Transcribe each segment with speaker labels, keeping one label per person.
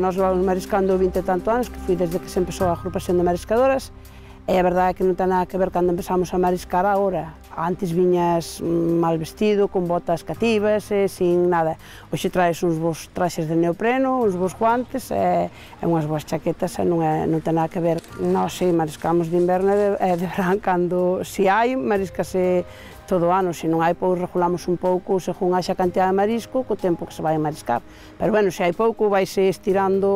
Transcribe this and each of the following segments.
Speaker 1: nós levamos mariscando 20 e tanto anos, que foi desde que se empezou a agrupación de mariscadoras, e a verdade é que non ten nada que ver cando empezamos a mariscar agora. Antes viñas mal vestido, con botas cativas, sin nada. Hoxe traes uns bons traxes de neopreno, uns bons guantes e unhas boas chaquetas e non ten nada que ver. Nós si mariscamos de inverno e de verán cando si hai, mariscase todo o ano. Se non hai, pois regulamos un pouco según haxa cantidad de marisco co tempo que se vai a mariscar. Pero bueno, se hai pouco vaise estirando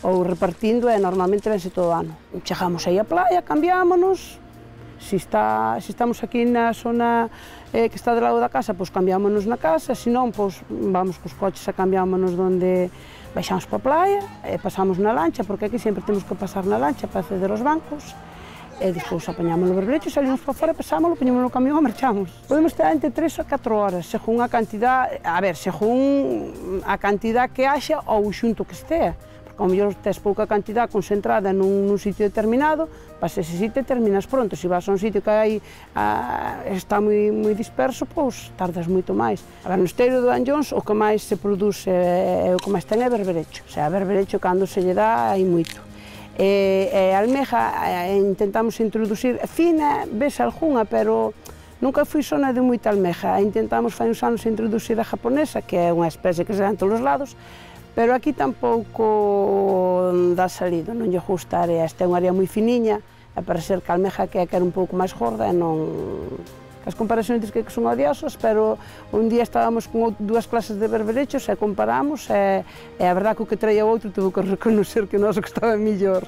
Speaker 1: ou repartindo e normalmente vense todo o ano. Chegamos aí á playa, cambiámonos. Se estamos aquí na zona que está do lado da casa, pois cambiámonos na casa, se non, pois vamos cos coches e cambiámonos onde baixamos para a playa e pasamos na lancha, porque aquí sempre temos que pasar na lancha para acceder aos bancos. E despois apañamos o berberecho, salimos para fora, pasámoslo, poñemos no camión e marchamos. Podemos estar entre 3 a 4 horas, según a cantidad, según a cantidad que haxa ou o xunto que estea. Porque ao mellor tes pouca cantidad concentrada nun sitio determinado, vas a ese sitio e terminas pronto. Se vas a un sitio que está moi disperso, pois tardas moito máis. No esteiro do Anllóns o que máis se produce e o que máis ten é berberecho. O sea, berberecho cando se lle dá hai moito. E a almeja intentamos introducir, fina, ves algunha, pero nunca fui zona de moita almeja. Intentamos fai uns anos introducir a japonesa, que é unha especie que se dá en todos os lados, pero aquí tampouco dá salido, non lle gusta a area. Esta é unha área moi finiña, e para ser que a almeja que era un pouco máis gorda, e non... As comparacións que son odiosas, pero un día estábamos con dúas clases de berberechos e comparamos, e a verdade que o que traía o outro tuvo que reconocer que o noso que estaba mellor.